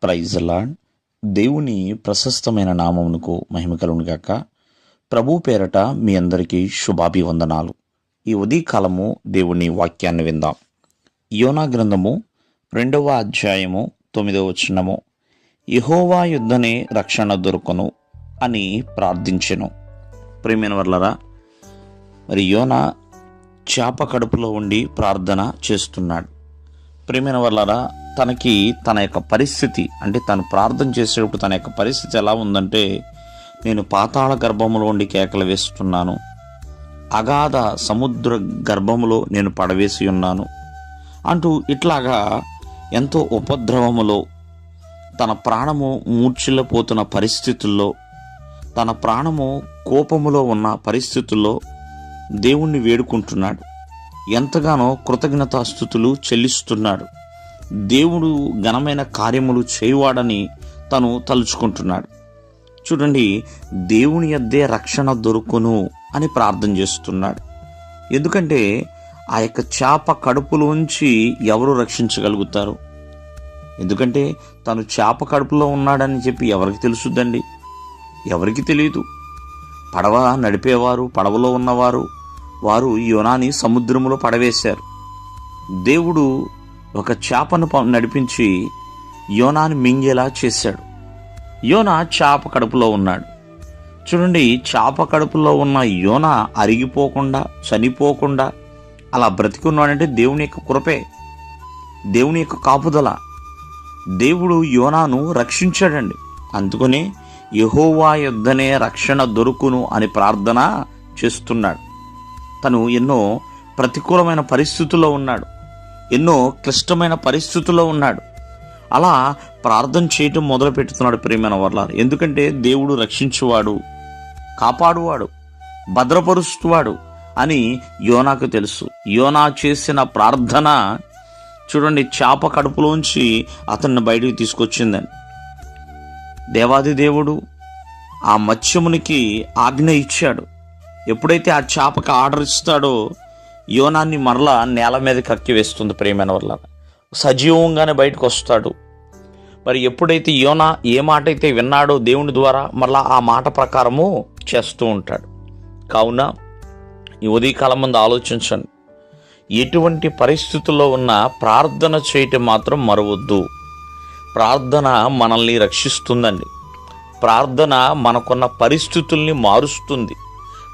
Praise lord. దేవుని ప్రశస్తమైన నామమునకు మహిమ కలుగునుగాక. ప్రభు పేరట మీ అందరికీ శుభాభివందనాలు. ఈ ఉదయకాలము దేవుని వాక్యాన్ని విందాం. యోనా గ్రంథము 2వ అధ్యాయము 9వ వచనము. యెహోవా యుద్ధనే రక్షణ దొరుకును అని ప్రార్థించెను. ప్రియమైన వర్లరా, మరి యోనా చేప కడుపులో ఉండి ప్రార్థన చేస్తున్నాడు. ప్రియమైన వర్లరా, తనకి తన యొక్క పరిస్థితి, అంటే తను ప్రార్థన చేసేటప్పుడు తన యొక్క పరిస్థితి ఎలా ఉందంటే, నేను పాతాళ గర్భములో ఉండి కేకలు వేస్తున్నాను, అగాధ సముద్ర గర్భములో నేను పడవేసి ఉన్నాను అంటూ ఇట్లాగా ఎంతో ఉపద్రవములో, తన ప్రాణము మూర్ఛిల్లిపోతున్న పరిస్థితుల్లో, తన ప్రాణము కోపములో ఉన్న పరిస్థితుల్లో దేవుణ్ణి వేడుకుంటున్నాడు. ఎంతగానో కృతజ్ఞతాస్తుతులు చెల్లిస్తున్నాడు. దేవుడు ఘనమైన కార్యములు చేయువాడని తను తలుచుకుంటున్నాడు. చూడండి, దేవుని యొద్దే రక్షణ దొరుకును అని ప్రార్థన చేస్తున్నాడు. ఎందుకంటే ఆ యొక్క చేప కడుపులోంచి ఎవరు రక్షించగలుగుతారు? ఎందుకంటే తను చేప కడుపులో ఉన్నాడని చెప్పి ఎవరికి తెలుసుద్దండి? ఎవరికి తెలియదు. పడవ నడిపేవారు, పడవలో ఉన్నవారు, వారు యోనాని సముద్రములో పడవేశారు. దేవుడు ఒక చేపను నడిపించి యోనాని మింగేలా చేశాడు. యోనా చేప కడుపులో ఉన్నాడు. చూడండి, చేప కడుపులో ఉన్న యోనా అరిగిపోకుండా, చనిపోకుండా అలా బ్రతికున్నాడంటే దేవుని యొక్క కృపే, దేవుని యొక్క కాపుదల. దేవుడు యోనాను రక్షించాడండి. అందుకనే యెహోవా యొద్దనే రక్షణ దొరుకును అని ప్రార్థన చేస్తున్నాడు. తను ఎన్నో ప్రతికూలమైన పరిస్థితుల్లో ఉన్నాడు, ఎన్నో క్లిష్టమైన పరిస్థితుల్లో ఉన్నాడు. అలా ప్రార్థన చేయటం మొదలు పెడుతున్నాడు. ప్రియమైన వర్లారా, ఎందుకంటే దేవుడు రక్షించువాడు, కాపాడువాడు, భద్రపరుస్తువాడు అని యోనాకు తెలుసు. యోనా చేసిన ప్రార్థన చూడండి, చేప కడుపులోంచి అతన్ని బయటికి తీసుకొచ్చిందని. దేవాది దేవుడు ఆ మత్స్యమునికి ఆజ్ఞ ఇచ్చాడు. ఎప్పుడైతే ఆ చేపకి ఆర్డర్ ఇస్తాడో యోనాన్ని మరలా నేల మీద కక్కి వేస్తుంది. ప్రియమైన వల్ల సజీవంగానే బయటకు వస్తాడు. మరి ఎప్పుడైతే యోనా ఏ మాట అయితే విన్నాడో దేవుని ద్వారా, మరలా ఆ మాట ప్రకారము చేస్తూ ఉంటాడు. కావున ఈ ఉదయకాలం ముందు ఆలోచించండి, ఎటువంటి పరిస్థితుల్లో ఉన్నా ప్రార్థన చేయటం మాత్రం మరవద్దు. ప్రార్థన మనల్ని రక్షిస్తుందండి. ప్రార్థన మనకున్న పరిస్థితుల్ని మారుస్తుంది.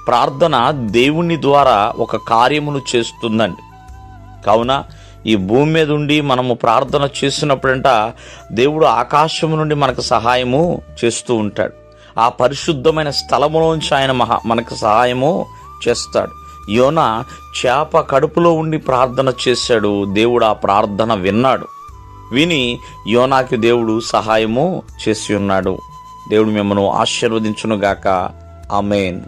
ప్రార్థన దేవుని ద్వారా ఒక కార్యమును చేస్తుందండి. కావున ఈ భూమి మీద ఉండి మనము ప్రార్థన చేసినప్పుడంట దేవుడు ఆకాశము నుండి మనకు సహాయము చేస్తూ ఉంటాడు. ఆ పరిశుద్ధమైన స్థలములోంచి ఆయన మనకు సహాయము చేస్తాడు. యోనా చేప కడుపులో ఉండి ప్రార్థన చేశాడు. దేవుడు ఆ ప్రార్థన విన్నాడు. విని యోనాకి దేవుడు సహాయము చేసి ఉన్నాడు. దేవుడు మిమ్మల్ని ఆశీర్వదించునుగాక. ఆమేన్.